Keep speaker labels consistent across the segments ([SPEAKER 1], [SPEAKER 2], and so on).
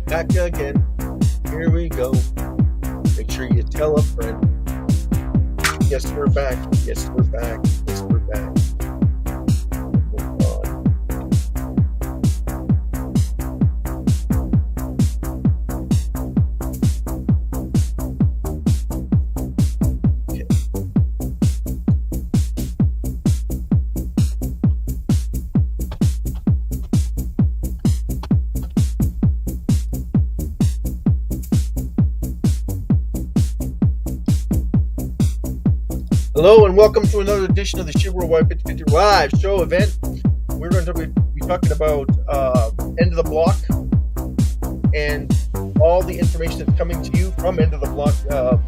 [SPEAKER 1] Back again. Here we go. Make sure you tell a friend. Yes, we're back. Yes, we're back. Yes, we're back. Hello and welcome to another edition of the SHIB Worldwide 50/50 live show event. We're going to be talking about end of the block and all the information that's coming to you from end of the block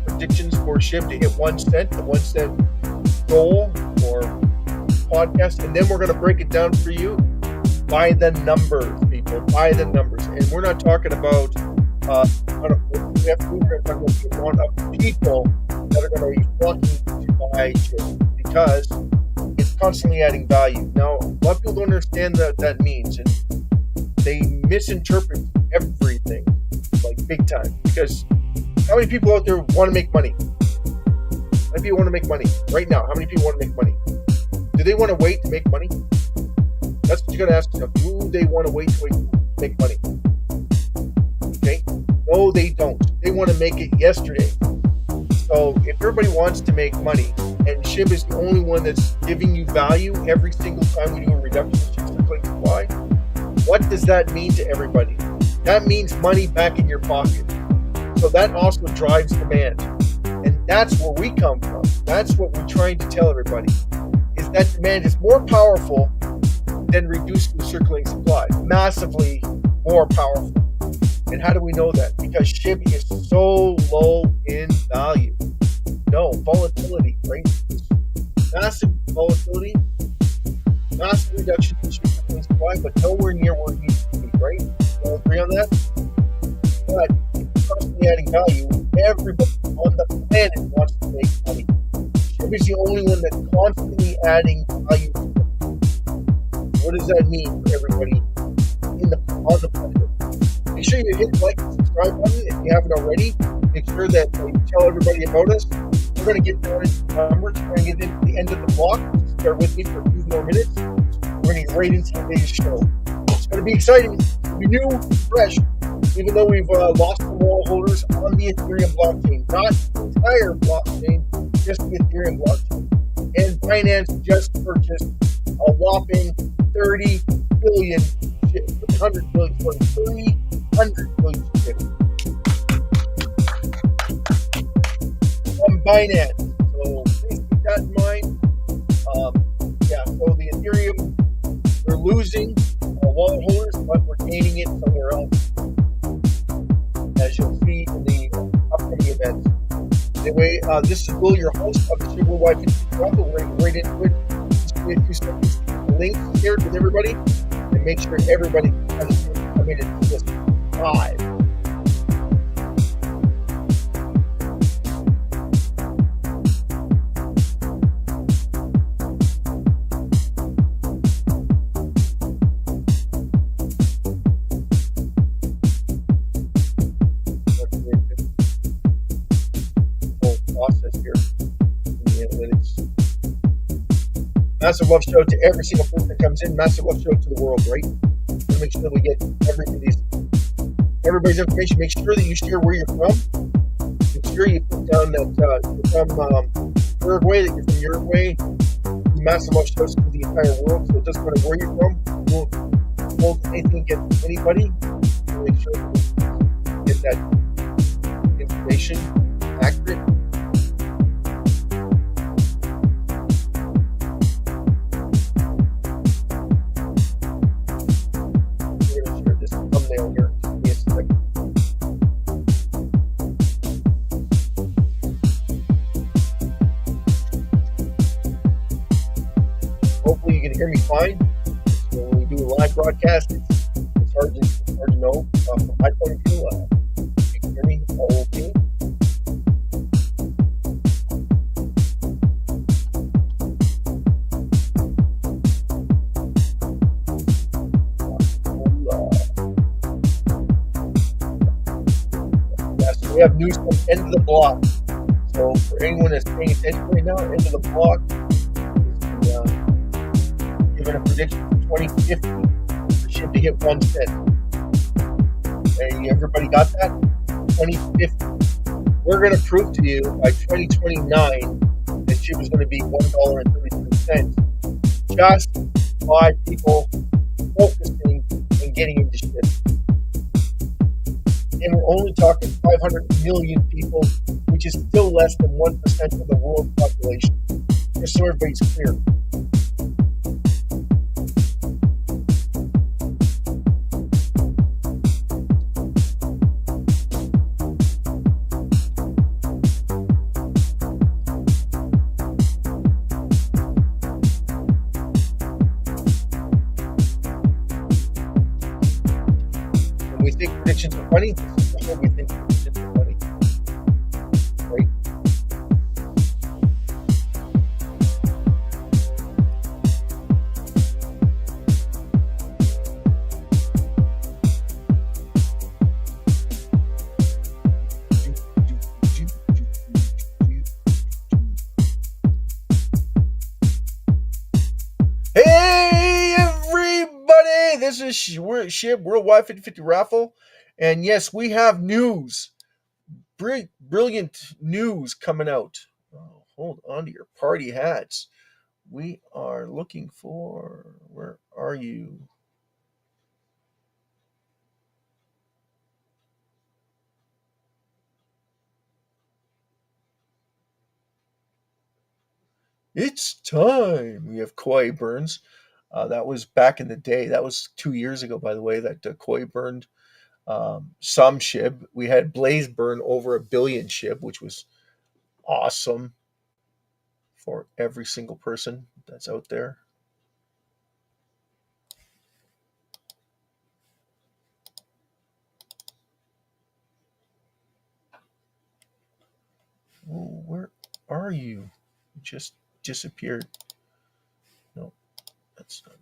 [SPEAKER 1] predictions for SHIB to hit 1 cent, the 1 cent goal or podcast, and then we're going to break it down for you by the numbers, people, by the numbers. And we're not talking about we're going to talk about the amount of people that are going to be flocking to buy SHIB because it's constantly adding value. Now, a lot of people don't understand what that means, and they misinterpret everything like big time. Because how many people out there want to make money? How many people want to make money right now? How many people want to make money? Do they want to wait to make money? That's what you got to ask yourself. Do they want to wait to make money? Okay? No, they don't. They want to make it yesterday. So if everybody wants to make money, and SHIB is the only one that's giving you value every single time we do a reduction in circulating supply, what does that mean to everybody? That means money back in your pocket. So that also drives demand. And that's where we come from. That's what we're trying to tell everybody, is that demand is more powerful than reducing the circulating supply. Massively more powerful. And how do we know that? Because SHIB is so low in value. No, volatility, right? Massive volatility, massive reduction in SHIB supply, but nowhere near where it needs to be, right? You agree on that? But it's constantly adding value. Everybody on the planet wants to make money. SHIB is the only one that's constantly adding value. What does that mean for everybody on the planet? Make sure you hit the like and subscribe button if you haven't already. Make sure that you tell everybody about us. We're going to get down into the numbers. We're going to get into the end of the block. Bear with me for a few more minutes. We're going to get right into today's show. It's going to be exciting. It'll be new, fresh, even though we've lost the wall holders on the Ethereum blockchain. Not the entire blockchain, just the Ethereum blockchain. And Binance just purchased a whopping 30 billion SHIB, 100 billion, 300 billion SHIB from Binance. So please keep that in mind. So the Ethereum, we're losing wallet holders, but we're gaining it somewhere else, as you'll see in the upcoming events. Anyway, this is Will, your host of the SHIB Worldwide Raffle. We're going to get right into it. Just give me a few seconds. Link shared with everybody, and make sure everybody has committed to this live. Process here in the analytics. Massive love show to every single person that comes in. Massive love show to the world, right? To make sure that we get everybody's information. Make sure that you share where you're from. Make sure you put down that you're from Uruguay, that you're from Uruguay. Massive love shows to the entire world, so it doesn't matter where you're from. You won't hold anything against anybody. Make sure that you get that information accurate. Hopefully you can hear me fine. So when we do a live broadcast, it's hard to know. From my point of view, you can hear me all okay. We have news from End of the Block. So for anyone that's paying attention right now, End of the Block is giving a prediction for 2050 for SHIB to hit 1 cent. Hey, everybody got that? 2050. We're going to prove to you by 2029 that SHIB is going to be $1.33 just by people focusing and getting into SHIB. And we're only talking 500 million people, which is still less than 1% of the world population. Just so everybody's clear. When we think predictions are funny, this is what we think predictions are funny. Right? Hey everybody, this is SHIB Worldwide 50/50 Raffle, and yes, we have news, brilliant news coming out. Oh, hold on to your party hats. We are looking for, where are you? It's time. We have Koi Burns. That was back in the day. That was 2 years ago, by the way, that Koi burned some SHIB. We had Blaze burn over 1 billion SHIB, which was awesome for every single person that's out there. Oh, where are you? You just disappeared. No, that's not.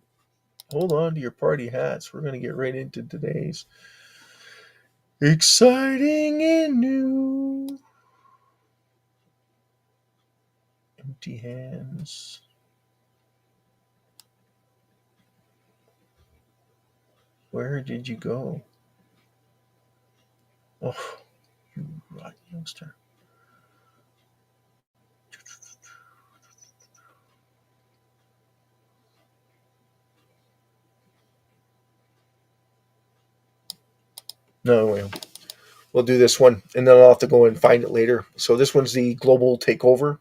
[SPEAKER 1] Hold on to your party hats. We're going to get right into today's exciting and new. Empty hands. Where did you go? Oh, you rotten youngster. No, we'll do this one, and then I'll have to go and find it later. So this one's the global takeover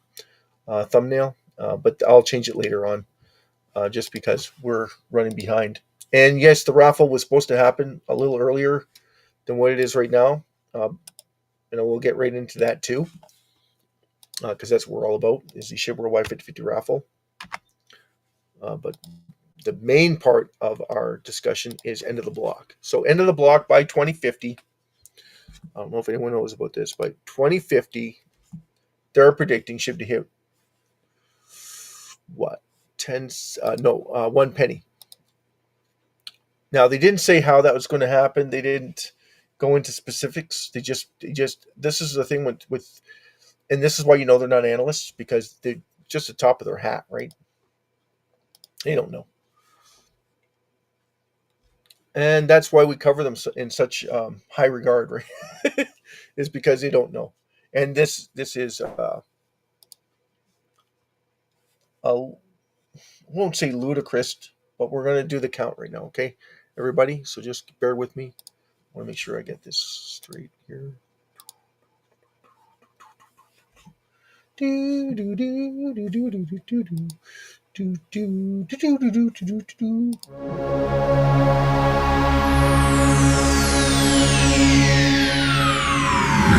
[SPEAKER 1] thumbnail, but I'll change it later on, just because we're running behind. And yes, the raffle was supposed to happen a little earlier than what it is right now. And we'll get right into that too, because that's what we're all about, is the SHIB Worldwide 50/50 raffle. But the main part of our discussion is End of the Block. So End of the Block by 2050. I don't know if anyone knows about this, but 2050, they're predicting SHIB to hit what? 1 penny. Now, they didn't say how that was going to happen. They didn't go into specifics. They just this is the thing with and this is why you know they're not analysts, because they're just the top of their hat, right? They don't know. And that's why we cover them in such high regard, right? Is because they don't know. And this is I won't say ludicrous, but we're going to do the count right now, okay, everybody? So just bear with me. I want to make sure I get this straight here.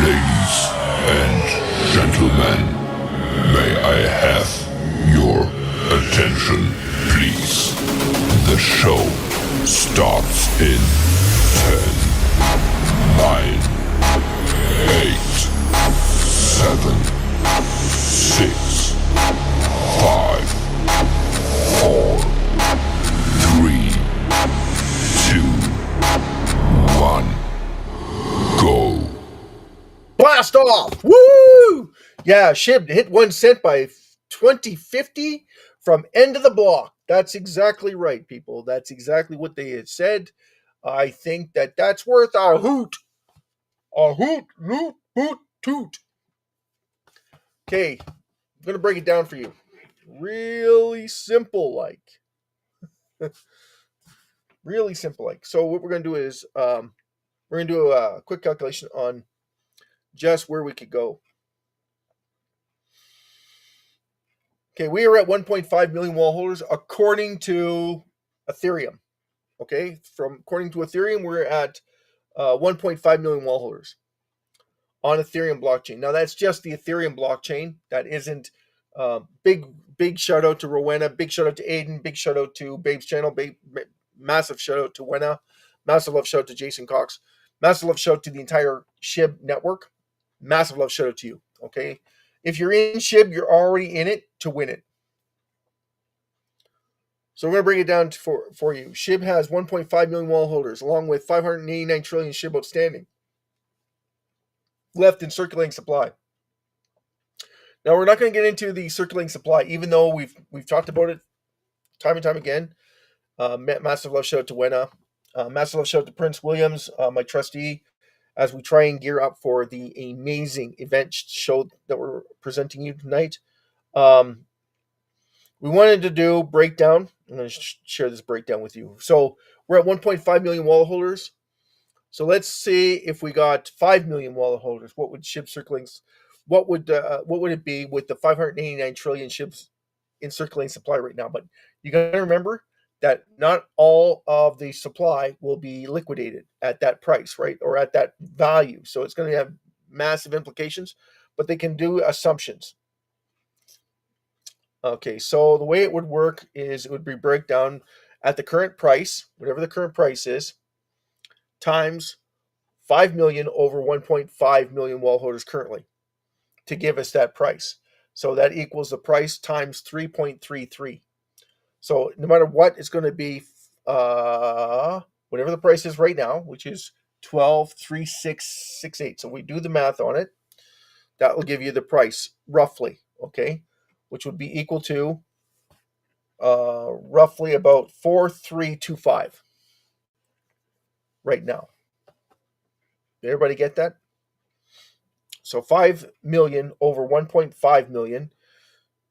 [SPEAKER 2] Ladies and gentlemen, may I have your attention, please? The show starts in 10, 9, 8, 7, 6, 5, 4, 3, 2,
[SPEAKER 1] blast off. Woo! Yeah, SHIB hit 1 cent by 2050 from end of the block. That's exactly right, people. That's exactly what they had said. I think that's worth a hoot. A hoot, loot, hoot, toot. Okay, I'm going to break it down for you. Really simple like. Really simple like. So what we're going to do is we're going to do a quick calculation on just where we could go. Okay, we are at 1.5 million wall holders according to Ethereum. Okay, according to Ethereum, we're at 1.5 million wall holders on Ethereum blockchain. Now that's just the Ethereum blockchain. That isn't big shout out to Rowena, big shout out to Aiden, big shout out to Babe's channel, massive shout out to Wena, massive love shout out to Jason Cox, massive love shout out to the entire SHIB network, massive love shout out to you. Okay, if you're in SHIB, you're already in it to win it. So we're going to break it down for you. SHIB has 1.5 million wall holders, along with 589 trillion SHIB outstanding, left in circulating supply. Now we're not going to get into the circulating supply, even though we've talked about it time and time again. Massive love shout out to Wena, massive love shout out to Prince Williams, my trustee, as we try and gear up for the amazing event show that we're presenting you tonight. We wanted to do breakdown. I'm going to share this breakdown with you. So we're at 1.5 million wallet holders. So let's see if we got 5 million wallet holders. What would SHIB circulating? What would it be with the 589 trillion SHIBs in circulating supply right now? But you got to remember that not all of the supply will be liquidated at that price, right, or at that value. So it's going to have massive implications, but they can do assumptions. Okay, so the way it would work is it would be breakdown at the current price, whatever the current price is, times 5 million over 1.5 million wall holders currently to give us that price. So that equals the price times 3.33. So no matter what, it's going to be whatever the price is right now, which is 12.3668. So we do the math on it. That will give you the price roughly, okay, which would be equal to roughly about 4.325 right now. Did everybody get that? So 5 million over 1.5 million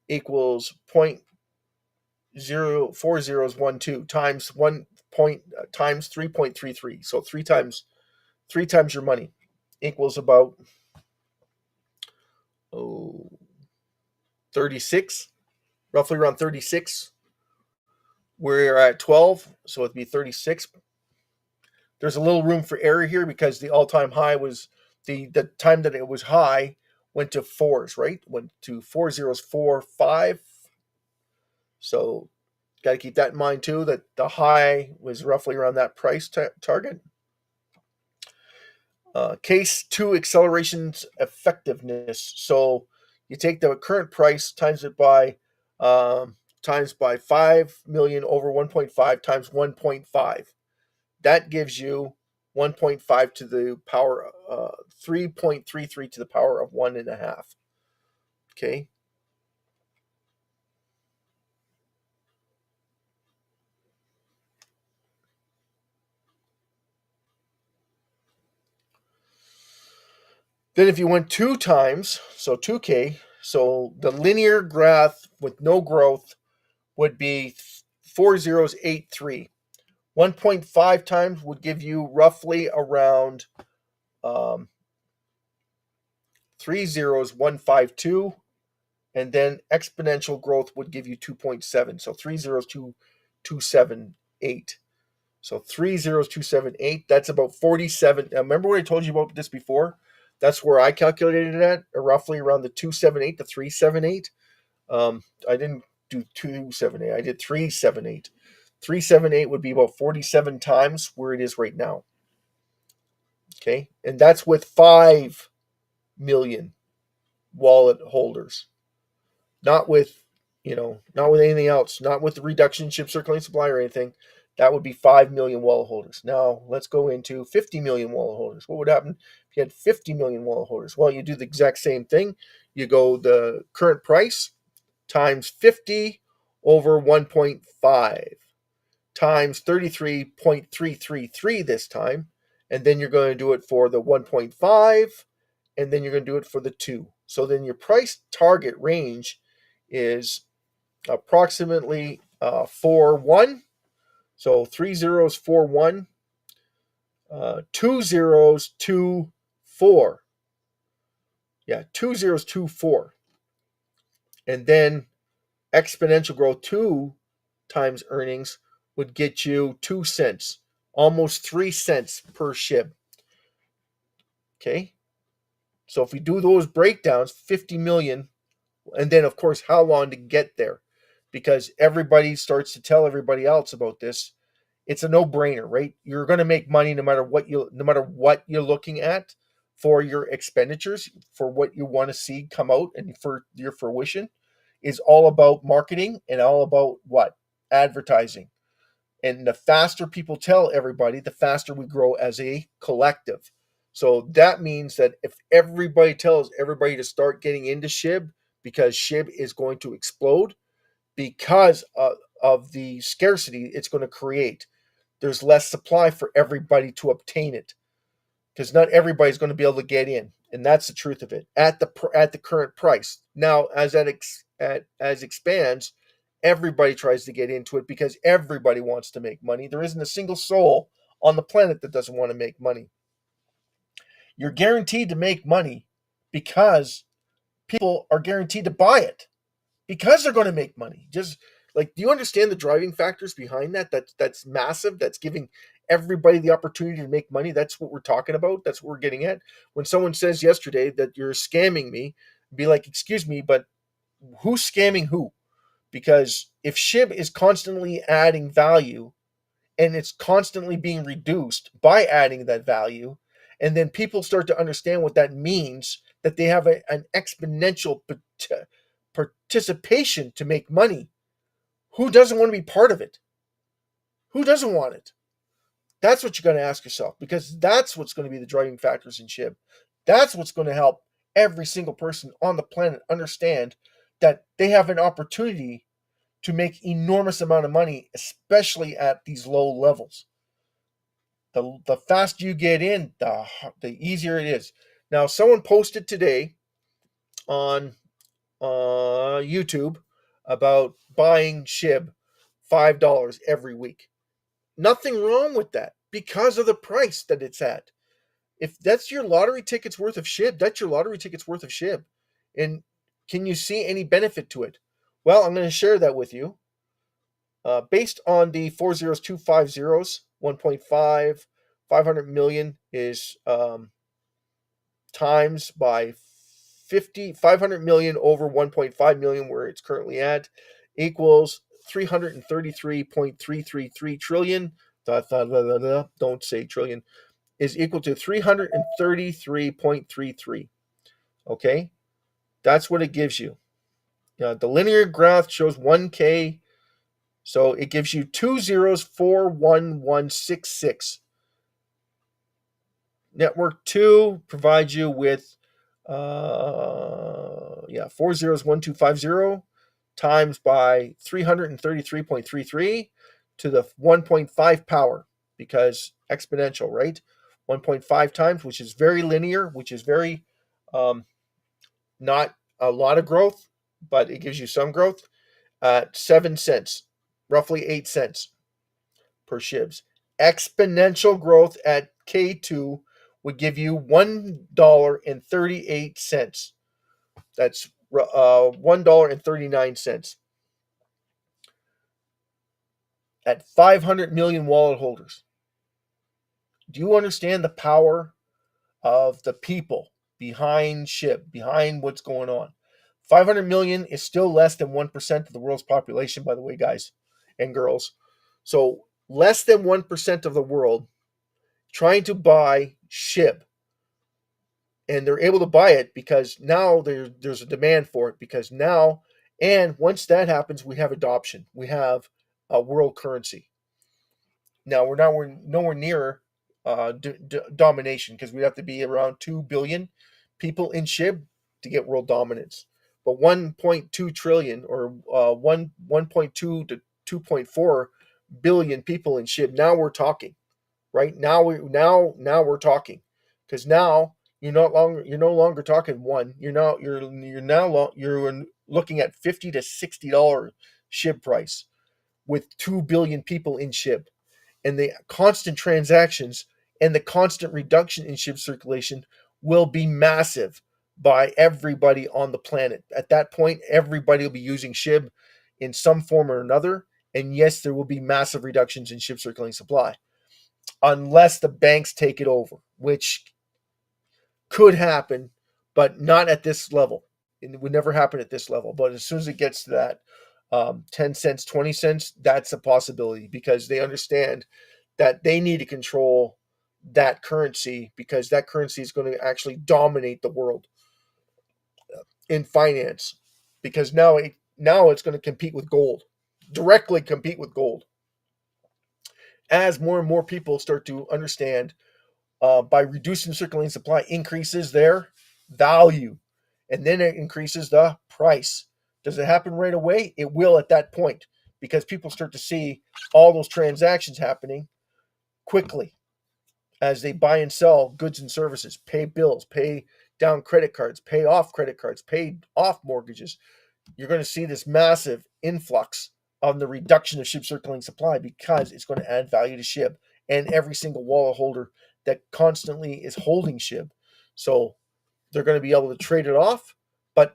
[SPEAKER 1] equals 0.04012 times 1 point times 3.33. So three times your money equals about 36, roughly around 36. We're at 12, so it'd be 36. There's a little room for error here because the all-time high was the time that it was high went to fours, right? Went to 4045. So got to keep that in mind too, that the high was roughly around that price target. Case 2 acceleration's effectiveness. So you take the current price times it by 5 million over 1.5 times 1.5. That gives you 1.5 to the power 3.33 to the power of 1.5. Okay. Then if you went 2 times, so 2K, so the linear graph with no growth would be 4083. 1.5 times would give you roughly around 30152, and then exponential growth would give you 2.7. So 300278. So 300278, that's about 47. Remember what I told you about this before? That's where I calculated it at, roughly around the 278 to 378. I didn't do 278, I did 378. 378 would be about 47 times where it is right now. Okay, and that's with 5 million wallet holders, not with anything else, not with the reduction in SHIB circulating supply or anything. That would be 5 million wallet holders. Now let's go into 50 million wallet holders. What would happen if you had 50 million wallet holders? Well, you do the exact same thing. You go the current price times 50 over 1.5 times 33.333 this time. And then you're going to do it for the 1.5, and then you're going to do it for the 2. So then your price target range is approximately 4-1. So 3 zeros, 4-1, 2 zeros, 2-4. Yeah, 2 zeros, 2-4. And then exponential growth 2 times earnings would get you 2 cents, almost 3 cents per SHIB. Okay? So if we do those breakdowns, 50 million, and then of course how long to get there, because everybody starts to tell everybody else about this. It's a no-brainer, right? You're going to make money no matter what you're looking at for your expenditures, for what you want to see come out, and for your fruition is all about marketing and all about what? Advertising. And the faster people tell everybody, the faster we grow as a collective. So that means that if everybody tells everybody to start getting into SHIB, because SHIB is going to explode because of the scarcity it's going to create. There's less supply for everybody to obtain it, because not everybody's going to be able to get in, and that's the truth of it at the current price. Now, as that as expands, everybody tries to get into it because everybody wants to make money. There isn't a single soul on the planet that doesn't want to make money. You're guaranteed to make money because people are guaranteed to buy it because they're going to make money. Just like, do you understand the driving factors behind that? That's massive. That's giving everybody the opportunity to make money. That's what we're talking about. That's what we're getting at. When someone says yesterday that you're scamming me, be like, excuse me, but who's scamming who? Because if SHIB is constantly adding value and it's constantly being reduced by adding that value, and then people start to understand what that means, that they have an exponential participation to make money. Who doesn't want to be part of it? Who doesn't want it? That's what you got to ask yourself, because that's what's going to be the driving factors in SHIB. That's what's going to help every single person on the planet understand that they have an opportunity to make enormous amount of money, especially at these low levels. The faster you get in, the easier it is. Now, someone posted today on YouTube about buying SHIB $5 every week. Nothing wrong with that because of the price that it's at. If that's your lottery ticket's worth of SHIB, that's your lottery ticket's worth of SHIB. And can you see any benefit to it? Well, I'm going to share that with you. Based on the 4 zeros, 2 5 zeros, 1.5, 500 million is times by 500 million over 1.5 million, where it's currently at, equals 333.333 trillion. Don't say trillion. Is equal to 333.33. Okay? That's what it gives you. The linear graph shows 1K, so it gives you 2 zeros, 41166. Network 2 provides you with 4 zeros, 1250 times by 333.33 to the 1.5 power, because exponential, right? 1.5 times, which is very linear, which is very not a lot of growth, but it gives you some growth at 7 cents, roughly 8 cents per SHIBs. Exponential growth at K2 would give you $1.38. That's $1.39 at 500 million wallet holders. Do you understand the power of the people behind SHIB, behind what's going on? 500 million is still less than 1% of the world's population, by the way, guys and girls. So less than 1% of the world trying to buy SHIB. And they're able to buy it because now there's a demand for it, because now, and once that happens, we have adoption. We have a world currency. Now we're nowhere near domination, because we'd have to be around 2 billion people in SHIB to get world dominance. But 1.2 trillion, or 1.2 to 2.4 billion people in SHIB. Now we're talking. Right now now we're talking, because now you're no longer talking one. You're looking at $50 to $60 SHIB price with 2 billion people in SHIB, and the constant transactions and the constant reduction in SHIB circulation will be massive by everybody on the planet. At that point, everybody will be using SHIB in some form or another, and yes, there will be massive reductions in SHIB circulating supply, unless the banks take it over, which could happen, but not at this level. It would never happen at this level. But as soon as it gets to that 10 cents, 20 cents, that's a possibility, because they understand that they need to control that currency, because that currency is going to actually dominate the world in finance, because now it's going to compete with gold, directly compete with gold, as more and more people start to understand, by reducing circulating supply increases their value, and then it increases the price. Does it happen right away? It will at that point, because people start to see all those transactions happening quickly as they buy and sell goods and services, pay bills, pay down credit cards, pay off mortgages. You're going to see this massive influx on the reduction of SHIB circulating supply, because it's going to add value to SHIB and every single wallet holder that constantly is holding SHIB. So they're going to be able to trade it off, but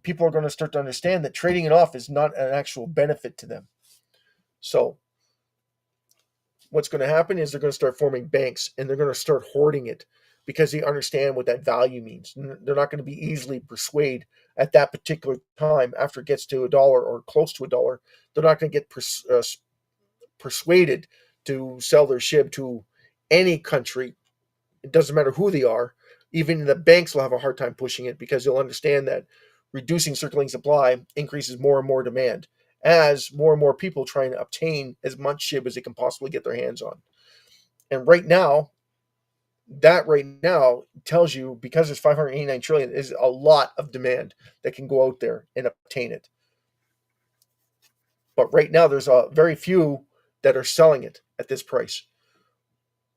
[SPEAKER 1] people are going to start to understand that trading it off is not an actual benefit to them. So what's going to happen is they're going to start forming banks, and they're going to start hoarding it, because they understand what that value means. They're not going to be easily persuaded at that particular time after it gets to $1 or close to $1. They're not going to get persuaded to sell their SHIB to any country. It doesn't matter who they are. Even the banks will have a hard time pushing it, because they'll understand that reducing circulating supply increases more and more demand, as more and more people try and obtain as much SHIB as they can possibly get their hands on. And right now tells you, because there's 589 trillion, is a lot of demand that can go out there and obtain it. But right now there's very few that are selling it at this price,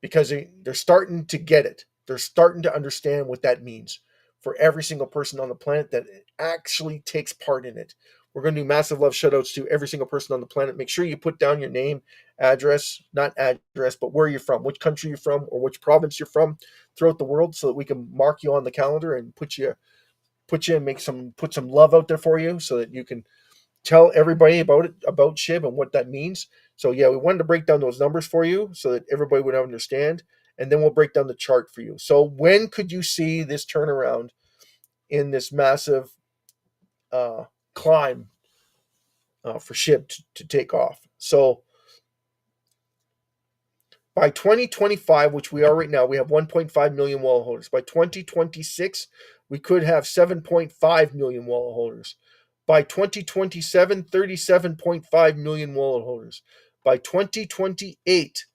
[SPEAKER 1] because they're starting to get it. They're starting to understand what that means for every single person on the planet that actually takes part in it. We're going to do massive love shoutouts to every single person on the planet. Make sure you put down your name, address, not address, but where you're from, which country you're from, or which province you're from throughout the world, so that we can mark you on the calendar and put you and put some love out there for you, so that you can tell everybody about SHIB and what that means. So yeah, we wanted to break down those numbers for you so that everybody would understand, and then we'll break down the chart for you. So when could you see this turnaround in this massive climb for SHIB to take off? So by 2025, which we are right now, we have 1.5 million wallet holders. By 2026, we could have 7.5 million wallet holders. By 2027, 37.5 million wallet holders. By 2028,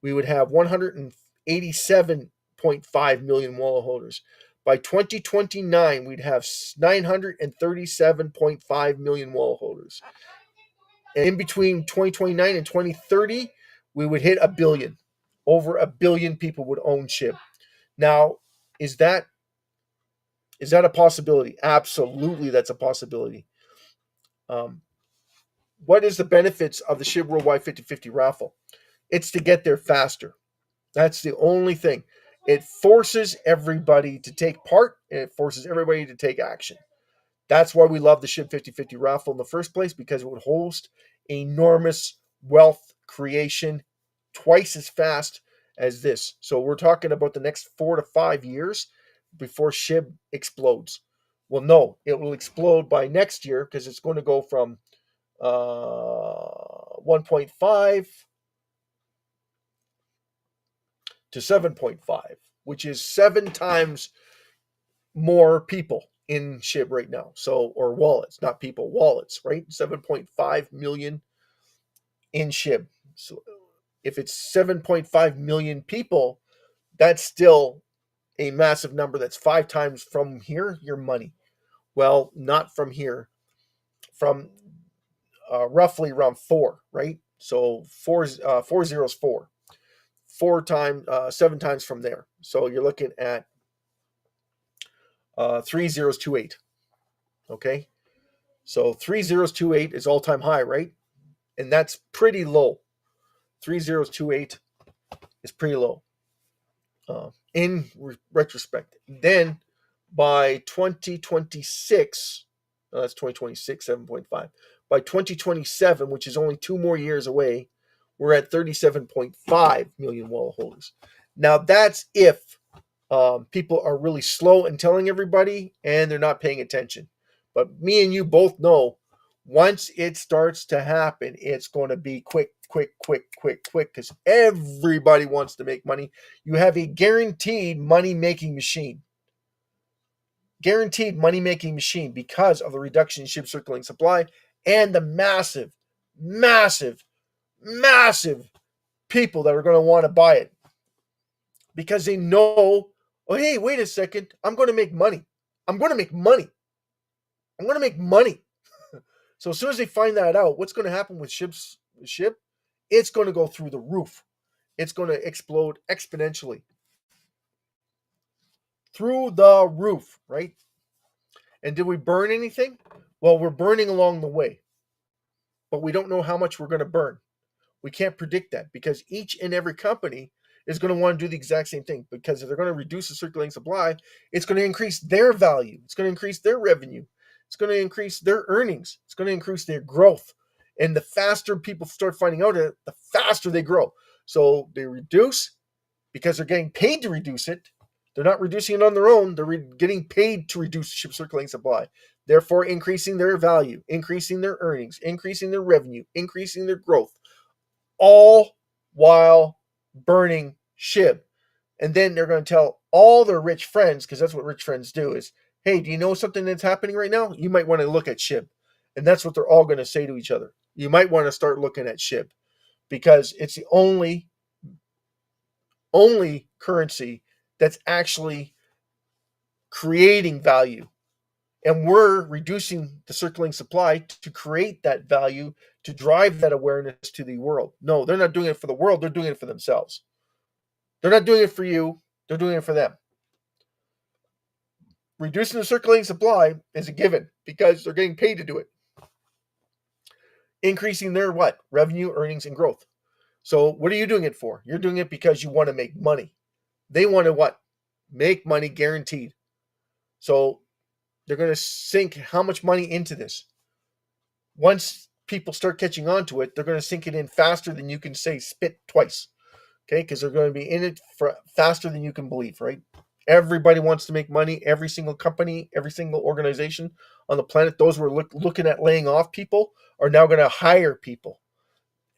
[SPEAKER 1] we would have 187.5 million wallet holders. By 2029, we'd have 937.5 million wallet holders. And in between 2029 and 2030, we would hit 1 billion. Over 1 billion people would own SHIB. Now, is that a possibility? Absolutely, that's a possibility. What is the benefits of the SHIB Worldwide 50/50 raffle? It's to get there faster. That's the only thing. It forces everybody to take part, and it forces everybody to take action. That's why we love the SHIB 50/50 raffle in the first place, because it would host enormous wealth creation twice as fast as this. So we're talking about the next 4 to 5 years before SHIB explodes. Well, no, it will explode by next year, because it's going to go from 1.5 to 7.5, which is 7 times more people in SHIB right now. So, or wallets, not people, wallets, right? 7.5 million in SHIB. So If it's 7.5 million people, that's still a massive number. That's 5 times from here, your money. Well, not from here, from roughly around 4, right? So 4 zeros 4. 4 times, 7 times from there. So you're looking at 3 zeros 28. Okay. So 3 zeros 28 is all time high, right? And that's pretty low. 3 zeros 28 is pretty low in retrospect. Then by 2026, that's 2026, 7.5. By 2027, which is only 2 more years away, we're at 37.5 million wallet holders. Now, that's if people are really slow in telling everybody and they're not paying attention. But me and you both know once it starts to happen, it's going to be quick, because everybody wants to make money. You have a guaranteed money-making machine. Guaranteed money-making machine because of the reduction in SHIB circulating supply and the massive, massive, massive people that are going to want to buy it because they know, oh, hey, wait a second, I'm going to make money. I'm going to make money. I'm going to make money. So as soon as they find that out, what's going to happen with SHIB? It's going to go through the roof. It's going to explode exponentially. Through the roof, right? And did we burn anything? Well, we're burning along the way. But we don't know how much we're going to burn. We can't predict that because each and every company is going to want to do the exact same thing because if they're going to reduce the circulating supply, it's going to increase their value. It's going to increase their revenue. It's going to increase their earnings. It's going to increase their growth. And the faster people start finding out it, the faster they grow. So they reduce because they're getting paid to reduce it. They're not reducing it on their own. They're getting paid to reduce SHIB circulating supply, therefore increasing their value, increasing their earnings, increasing their revenue, increasing their growth, all while burning SHIB. And then they're going to tell all their rich friends, because that's what rich friends do, is, hey, do you know something that's happening right now? You might want to look at SHIB. And that's what they're all going to say to each other. You might want to start looking at SHIB because it's the only currency that's actually creating value. And we're reducing the circulating supply to create that value, to drive that awareness to the world. No, they're not doing it for the world. They're doing it for themselves. They're not doing it for you. They're doing it for them. Reducing the circulating supply is a given because they're getting paid to do it. Increasing their what? Revenue, earnings, and growth. So what are you doing it for? You're doing it because you want to make money. They want to what? Make money guaranteed. So they're going to sink how much money into this? Once people start catching on to it, they're going to sink it in faster than you can say spit twice. Okay, because they're going to be in it for faster than you can believe, right? Everybody wants to make money. Every single company, every single organization on the planet, those who are looking at laying off people are now going to hire people.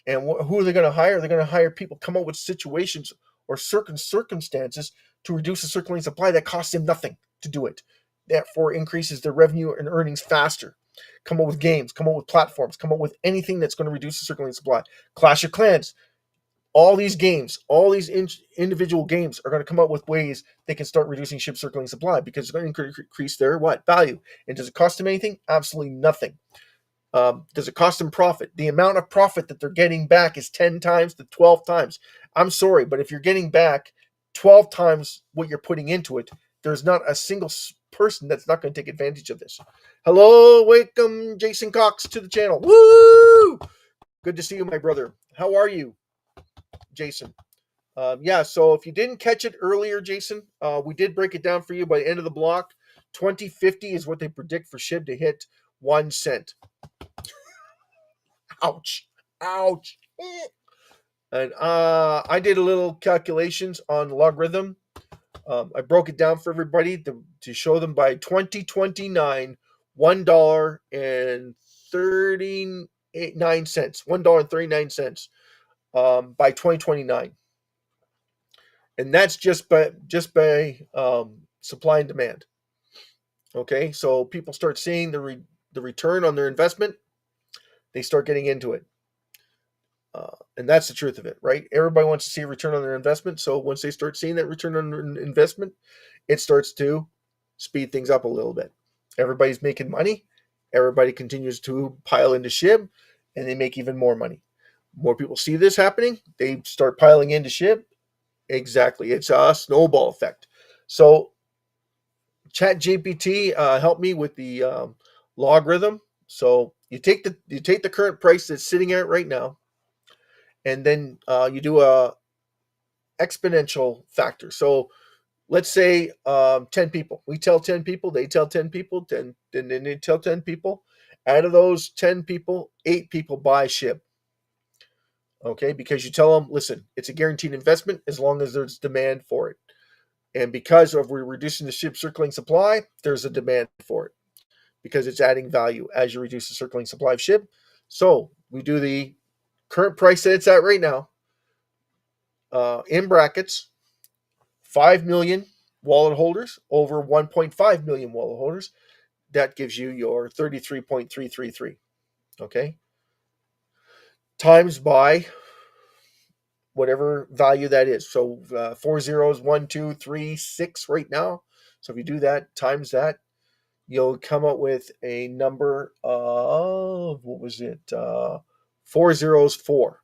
[SPEAKER 1] And who are they going to hire? They're going to hire people, come up with situations or certain circumstances to reduce the circulating supply that costs them nothing to do it. Therefore, increases their revenue and earnings faster. Come up with games, come up with platforms, come up with anything that's going to reduce the circulating supply. Clash of Clans. All these games, all these individual games are going to come up with ways they can start reducing SHIB circulating supply because it's going to increase their what? Value. And does it cost them anything? Absolutely nothing. Does it cost them profit? The amount of profit that they're getting back is 10 times to 12 times. I'm sorry, but if you're getting back 12 times what you're putting into it, there's not a single person that's not going to take advantage of this. Hello, welcome Jason Cox to the channel. Woo! Good to see you, my brother. How are you, Jason? Yeah, so if you didn't catch it earlier, Jason, we did break it down for you by the end of the block. 2050 is what they predict for SHIB to hit 1 cent. Ouch. Ouch. And I did a little calculations on logarithm. I broke it down for everybody to show them by 2029, $1.39. $1.39 by 2029. And that's just by supply and demand. Okay, so people start seeing the return on their investment. They start getting into it. And that's the truth of it, right? Everybody wants to see a return on their investment. So once they start seeing that return on investment, it starts to speed things up a little bit. Everybody's making money. Everybody continues to pile into SHIB, and they make even more money. More people see this happening, they start piling into SHIB. Exactly. It's a snowball effect. So ChatGPT helped me with the logarithm. So you take the current price that's sitting at it right now, and then you do a exponential factor. So let's say 10 people. We tell 10 people, they tell 10 people, 10, and then they tell 10 people. Out of those 10 people, 8 people buy SHIB. Okay, because you tell them, listen, it's a guaranteed investment as long as there's demand for it. And because of we're reducing the SHIB circulating supply, there's a demand for it because it's adding value as you reduce the circulating supply of SHIB. So we do the current price that it's at right now, in brackets, 5 million wallet holders over 1.5 million wallet holders. That gives you your 33.333. Okay. Times by whatever value that is. So 4 zeros, 1, 2, 3, 6 right now. So if you do that, times that, you'll come up with a number of, what was it? 4 zeros, 4,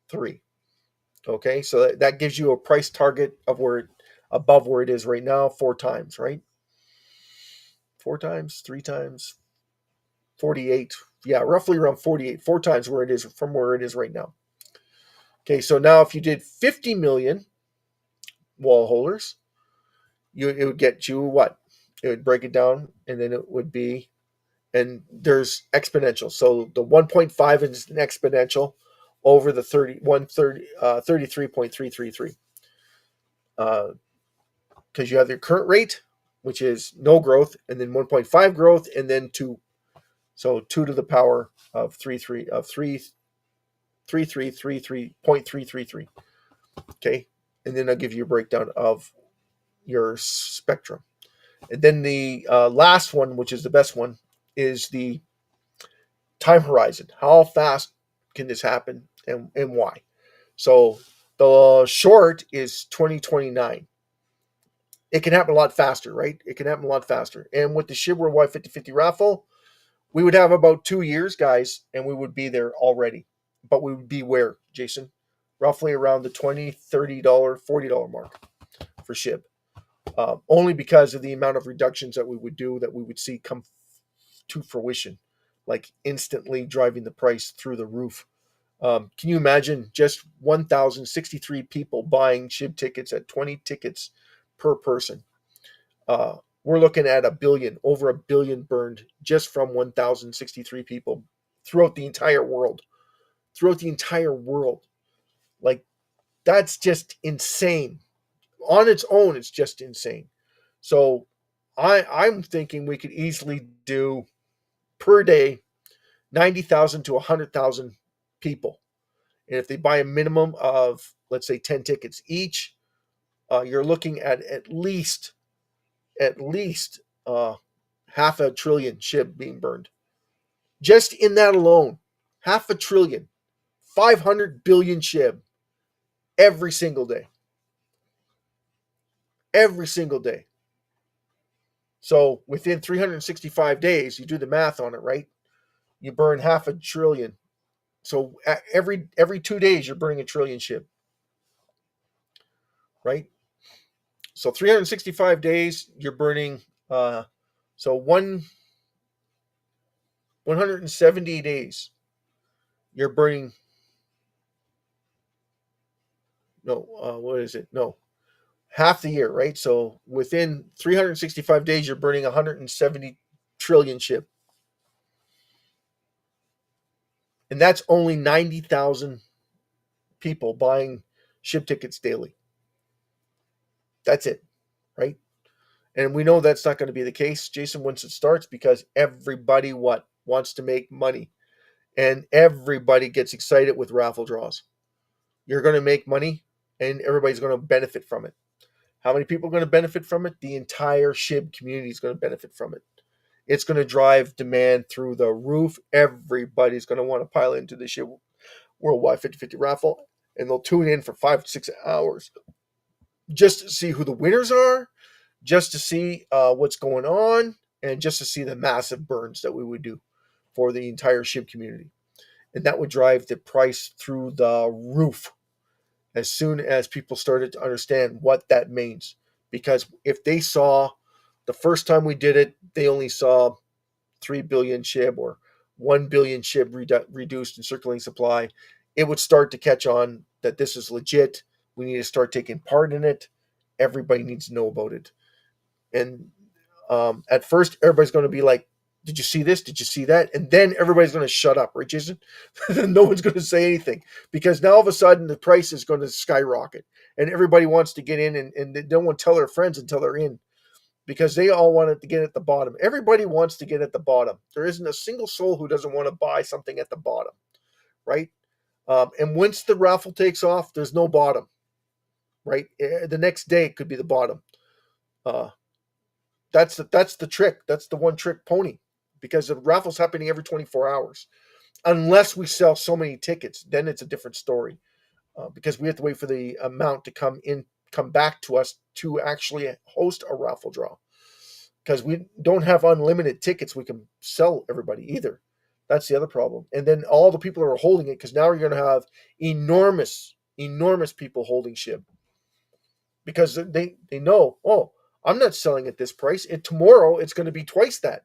[SPEAKER 1] 3. Okay. So that gives you a price target of where above where it is right now, 4 times, right? 4 times, 3 times, 48. Yeah, roughly around 48, 4 times where it is from where it is right now. Okay, so now if you did 50 million wall holders, it would get you what? It would break it down, and then it would be, and there's exponential. So the 1.5 is an exponential over the 33.333. Because you have your current rate, which is no growth, and then 1.5 growth, and then 2. So 2 to the power of 33.333. Okay. And then I'll give you a breakdown of your spectrum. And then the last one, which is the best one, is the time horizon. How fast can this happen and why? So the short is 2029. It can happen a lot faster, right? It can happen a lot faster. And with the SHIB Worldwide 50/50 raffle, we would have about 2 years, guys, and we would be there already. But we would be where, Jason? Roughly around the $20, $30, $40 mark for SHIB. Only because of the amount of reductions that we would do that we would see come to fruition, like instantly driving the price through the roof. Can you imagine just 1,063 people buying SHIB tickets at 20 tickets per person? We're looking at over a billion burned just from 1,063 people throughout the entire world. Like, that's just insane. On its own, it's just insane. So I'm thinking we could easily do per day 90,000 to 100,000 people. And if they buy a minimum of, let's say, 10 tickets each, you're looking at least half a trillion SHIB being burned. Just in that alone, half a trillion, 500 billion SHIB every single day. Every single day. So within 365 days, you do the math on it, right? You burn half a trillion. So every 2 days, you're burning a trillion SHIB, right? So 365 days, you're burning. So 170 days, you're burning. No, what is it? No, half the year, right? So within 365 days, you're burning 170 trillion SHIB. And that's only 90,000 people buying SHIB tickets daily. That's it, right? And we know that's not going to be the case, Jason, once it starts, because everybody wants to make money. And everybody gets excited with raffle draws. You're going to make money, and everybody's going to benefit from it. How many people are going to benefit from it? The entire SHIB community is going to benefit from it. It's going to drive demand through the roof. Everybody's going to want to pile into the SHIB Worldwide 50/50 raffle, and they'll tune in for 5 to 6 hours just to see who the winners are, just to see what's going on, and just to see the massive burns that we would do for the entire SHIB community. And that would drive the price through the roof as soon as people started to understand what that means. Because if they saw the first time we did it, they only saw 3 billion SHIB or 1 billion SHIB reduced in circulating supply, it would start to catch on that this is legit. We need to start taking part in it. Everybody needs to know about it. And at first, everybody's going to be like, did you see this? Did you see that? And then everybody's going to shut up, right, Jason? No one's going to say anything because now all of a sudden the price is going to skyrocket and everybody wants to get in and they don't want to tell their friends until they're in because they all want to get at the bottom. Everybody wants to get at the bottom. There isn't a single soul who doesn't want to buy something at the bottom, right? And once the raffle takes off, there's no bottom, right? The next day it could be the bottom. That's the trick. That's the one trick pony because the raffle's happening every 24 hours. Unless we sell so many tickets, then it's a different story because we have to wait for the amount to come back to us to actually host a raffle draw because we don't have unlimited tickets we can sell everybody either. That's the other problem. And then all the people are holding it because now you're going to have enormous people holding SHIB because they know, oh, I'm not selling at this price. And tomorrow it's going to be twice that.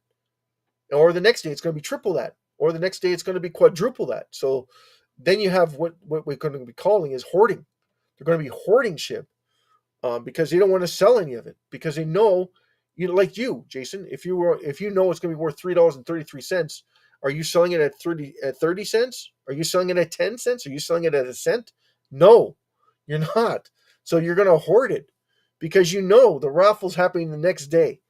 [SPEAKER 1] Or the next day it's going to be triple that. Or the next day it's going to be quadruple that. So then you have what we're going to be calling is hoarding. They're going to be hoarding SHIB because they don't want to sell any of it because they know, like you, Jason, if you know it's going to be worth $3.33, are you selling it at 30 cents? Are you selling it at 10 cents? Are you selling it at a cent? No, you're not. So you're going to hoard it because you know the raffle's happening the next day,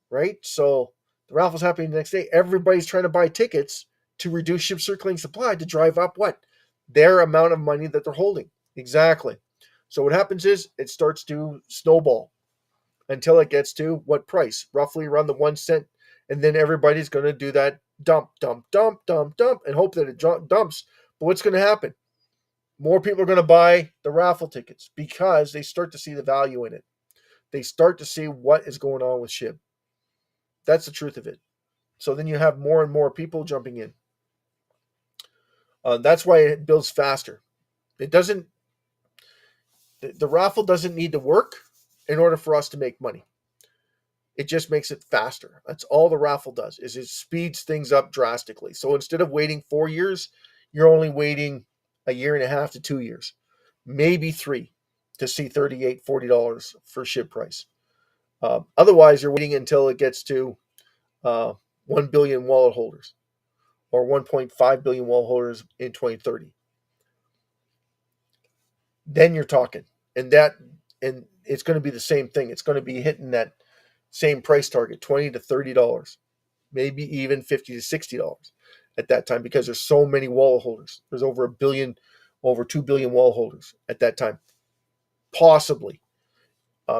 [SPEAKER 1] right? So the raffle's happening the next day. Everybody's trying to buy tickets to reduce SHIB circulating supply to drive up what? Their amount of money that they're holding. Exactly. So what happens is it starts to snowball until it gets to what price? Roughly around the 1 cent. And then everybody's going to do that dump, and hope that it dumps. But what's going to happen? More people are going to buy the raffle tickets because they start to see the value in it. They start to see what is going on with SHIB. That's the truth of it. So then you have more and more people jumping in. That's why it builds faster. It doesn't. The raffle doesn't need to work in order for us to make money. It just makes it faster. That's all the raffle does, is it speeds things up drastically. So instead of waiting 4 years, you're only waiting a year and a half to 2 years, maybe 3, to see $38, $40 for SHIB price. Otherwise, you're waiting until it gets to 1 billion wallet holders or 1.5 billion wallet holders in 2030. Then you're talking. And it's going to be the same thing. It's going to be hitting that same price target, $20 to $30, maybe even $50 to $60 at that time because there's so many wallet holders. There's over 2 billion wallet holders at that time, possibly.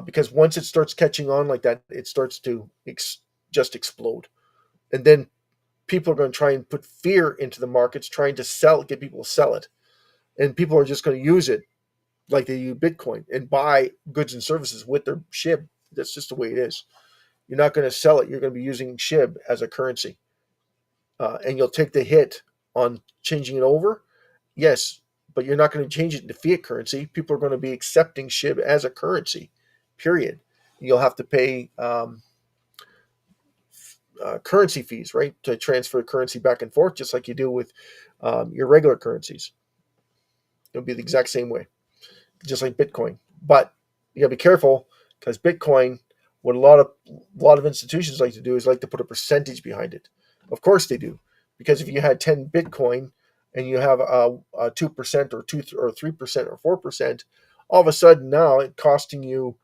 [SPEAKER 1] Because once it starts catching on like that, it starts to just explode. And then people are going to try and put fear into the markets, trying to get people to sell it. And people are just going to use it like they use Bitcoin and buy goods and services with their SHIB. That's just the way it is. You're not going to sell it. You're going to be using SHIB as a currency. And you'll take the hit on changing it over. Yes, but you're not going to change it into fiat currency. People are going to be accepting SHIB as a currency, period. You'll have to pay currency fees, right, to transfer currency back and forth, just like you do with your regular currencies. It'll be the exact same way, just like Bitcoin. But you got to be careful because Bitcoin, what a lot of institutions like to do is like to put a percentage behind it. Of course they do, because if you had 10 Bitcoin and you have a 2% or 3% or 4%, all of a sudden now it's costing you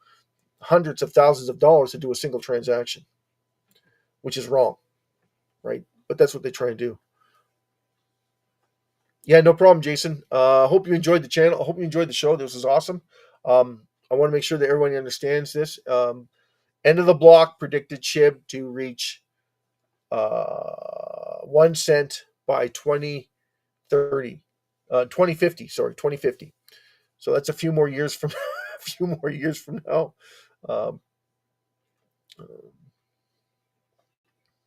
[SPEAKER 1] hundreds of thousands of dollars to do a single transaction, which is wrong, right? But that's what they try to do. Yeah, no problem, Jason. I hope you enjoyed the channel. I hope you enjoyed the show. This was awesome. I want to make sure that everybody understands this. End of the block predicted SHIB to reach 1 cent by 2030. 2050. Sorry, 2050. So that's a few more years from a few more years from now. Um,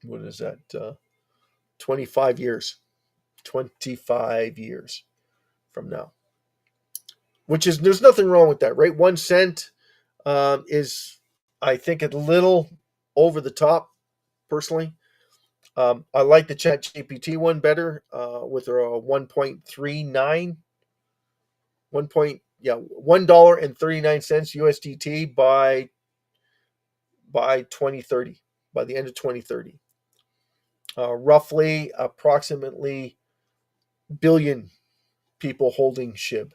[SPEAKER 1] what is that? 25 years. 25 years from now. Which is, there's nothing wrong with that, right? 1 cent is, I think, a little over the top, personally. I like the Chat GPT one better, with a 1.39, $1.39 USDT by 2030, by the end of 2030. Roughly, approximately billion people holding SHIB.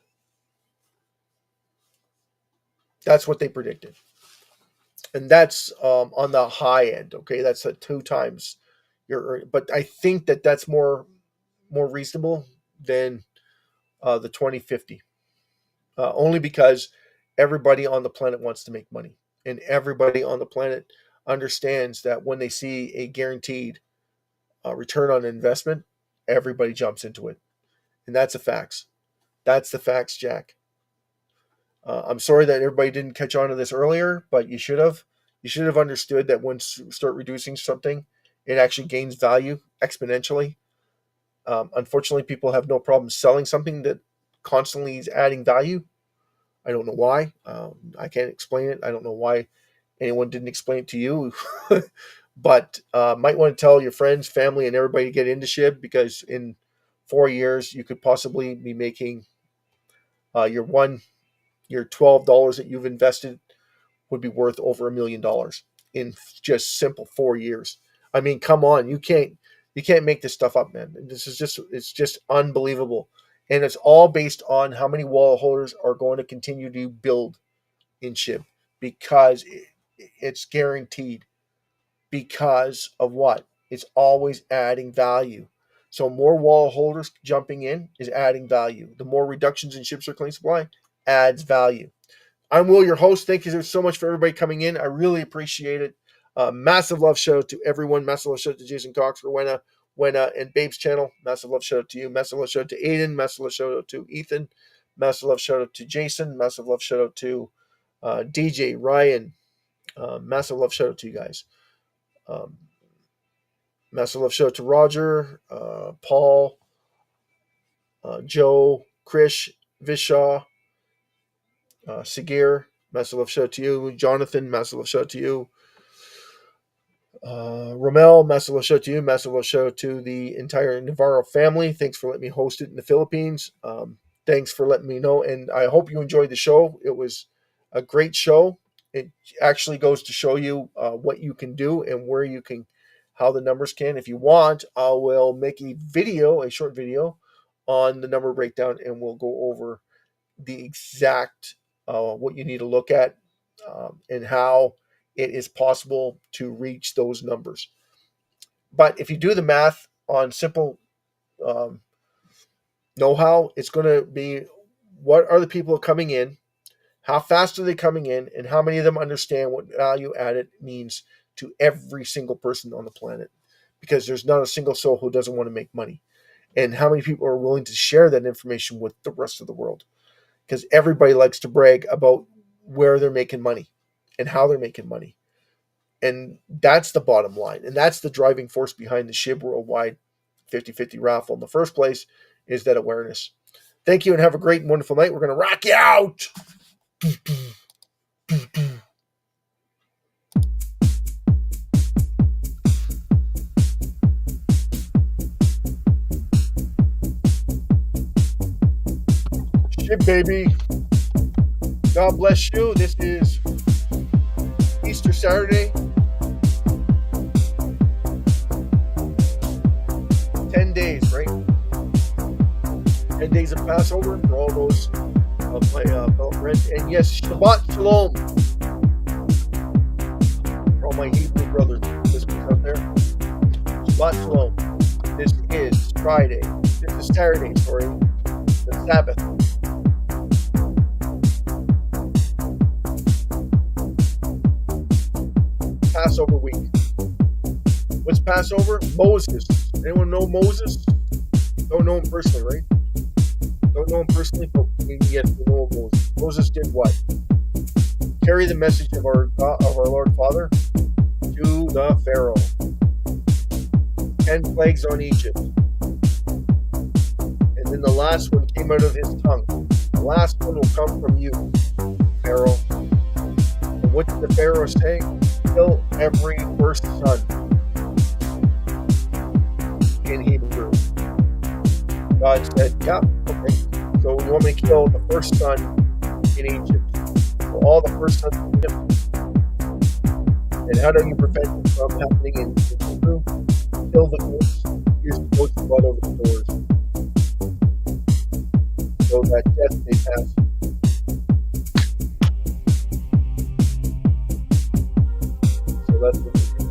[SPEAKER 1] That's what they predicted, and that's on the high end. Okay, that's at 2 times your. But I think that that's more reasonable than the 2050, only because everybody on the planet wants to make money, and everybody on the planet understands that when they see a guaranteed return on investment, everybody jumps into it, and that's the facts. That's the facts, Jack. I'm sorry that everybody didn't catch on to this earlier, but you should have. You should have understood that once you start reducing something, it actually gains value exponentially. Unfortunately, people have no problem selling something that constantly is adding value. I don't know why. I can't explain it. I don't know why anyone didn't explain it to you. But might want to tell your friends, family, and everybody to get into SHIB, because in 4 years you could possibly be making your $12 that you've invested would be worth over $1 million in just simple 4 years. I mean, come on, you can't make this stuff up, man. It's just unbelievable, and it's all based on how many wallet holders are going to continue to build in SHIB, because it's guaranteed. Because of what? It's always adding value. So more wallet holders jumping in is adding value. The more reductions in SHIB circulating supply adds value. I'm Will, your host. Thank you so much for everybody coming in. I really appreciate it. Massive love shout out to everyone. Massive love shout out to Jason Cox, Rowena, and Babe's channel. Massive love shout out to you. Massive love shout out to Aiden. Massive love shout out to Ethan. Massive love shout out to Jason. Massive love shout out to DJ, Ryan. Massive love shout out to you guys. Massive love shout out to Roger, Paul, Joe, Krish, Vishaw, Sagir. Massive love shout out to you. Jonathan, massive love shout out to you. Romel, massive love shout out to you. Massive love shout out to the entire Navarro family. Thanks for letting me host it in the Philippines. Thanks for letting me know, and I hope you enjoyed the show. It was a great show. It actually goes to show you what you can do and where you can, how the numbers can. If you want, I will make a short video on the number breakdown, and we'll go over the exact what you need to look at, and how it is possible to reach those numbers. But if you do the math on simple know-how, it's going to be, what are the people coming in, how fast are they coming in, and how many of them understand what value added means to every single person on the planet, because there's not a single soul who doesn't want to make money, and how many people are willing to share that information with the rest of the world, because everybody likes to brag about where they're making money and how they're making money. And that's the bottom line, and that's the driving force behind the SHIB Worldwide 50/50 raffle in the first place, is that awareness. Thank you, and have a great and wonderful night. We're going to rock you out. SHIB, baby. God bless you. This is Easter Saturday. 10 days, right? 10 days of Passover for all those of my fellow friends. And yes, Shabbat Shalom for all my Hebrew brothers listening out there. Shabbat Shalom. This is Friday. This is Saturday, sorry. The Sabbath. Passover week. What's Passover? Moses. Anyone know Moses? Don't know him personally, right? Don't know him personally, but yes, we know Moses. Moses did what? Carry the message of our God, of our Lord Father to the Pharaoh. 10 plagues on Egypt. And then the last one came out of his tongue. The last one will come from you, Pharaoh. And what did the Pharaoh say? Kill every first son in Hebrew. God said, yeah, okay. So you want me to kill the first son in Egypt? So all the first sons in Egypt. And how do you prevent it from happening in Hebrew? Kill the goats. Use the goat's blood over the doors, so that death may pass. So that's what we do.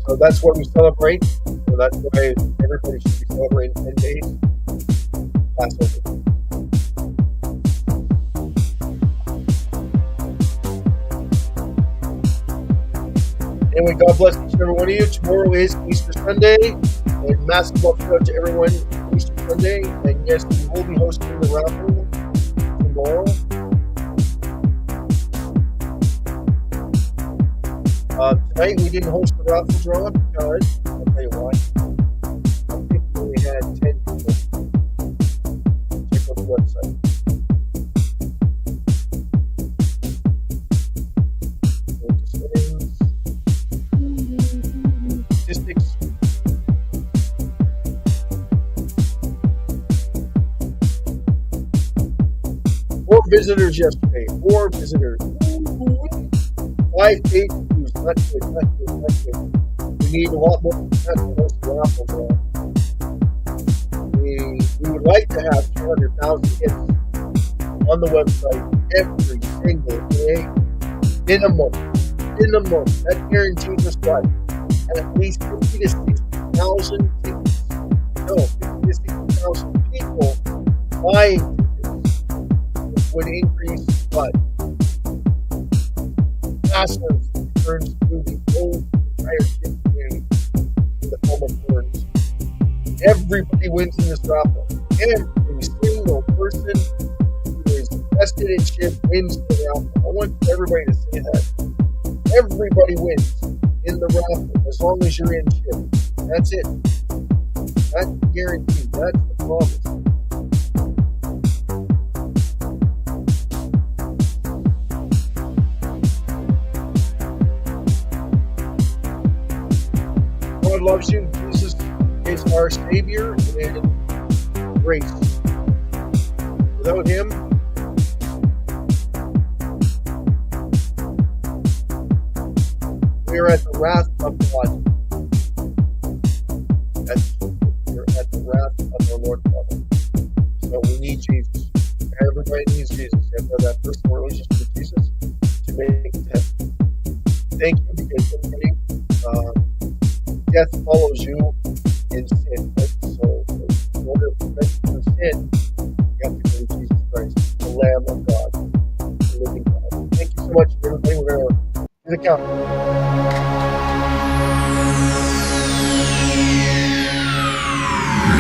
[SPEAKER 1] So that's what we celebrate. So that's why everybody should be celebrating 10 days. Passover. Anyway, God bless each and every one of you. Tomorrow is Easter Sunday. And massive love out to everyone Easter Sunday. And yes, we will be hosting the raffle tomorrow. Tonight we didn't host the raffle draw because, I'll tell you why. I think we only had 10 people. Check out the website. Statistics. 4 visitors yesterday. 4 visitors. 5 page views. Not good, not good, not good. We need a lot more than that to host the raffle draw. We would like to have 200,000 hits on the website every single day. Minimum. That guarantees us what? At least 50 to 60,000 tickets. No, 50 to 60,000 people buying tickets, which would increase what? Massive returns to the whole entire SHIB community in the form of returns. Everybody wins in this raffle. Every single person who is invested in SHIB wins the raffle. I want everybody to say that. Everybody wins in the raffle as long as you're in SHIB. That's it. That's the guarantee. That's the promise. God loves you. Jesus is our Savior and grace. Without Him, we are at the wrath of God. We're at the wrath of our Lord Father. So we need Jesus. Everybody needs Jesus. You have to have that personal relationship with Jesus to make it to heaven. Thank you, because everybody, death follows you in sin. Right? So in order to prevent you from sin, you have to go to Jesus Christ, the Lamb of God, the living God. Thank you so much, everybody. We're going to do the count.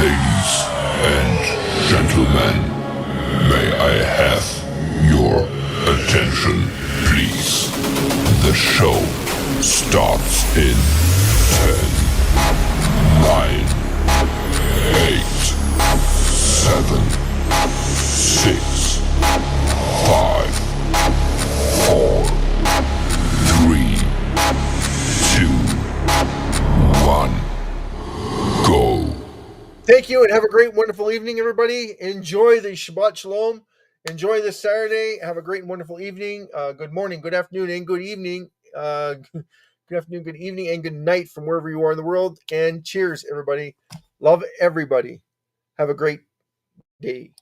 [SPEAKER 2] Ladies and gentlemen, may I have your attention, please? The show starts in 10, 9, 8, 7, 6, 5, 4, 3, 2, 1, go.
[SPEAKER 1] Thank you, and have a great, wonderful evening, everybody. Enjoy the Shabbat Shalom. Enjoy this Saturday. Have a great and wonderful evening. Good morning, good afternoon, and good evening. Good afternoon, good evening, and good night from wherever you are in the world. And cheers, everybody. Love everybody. Have a great day.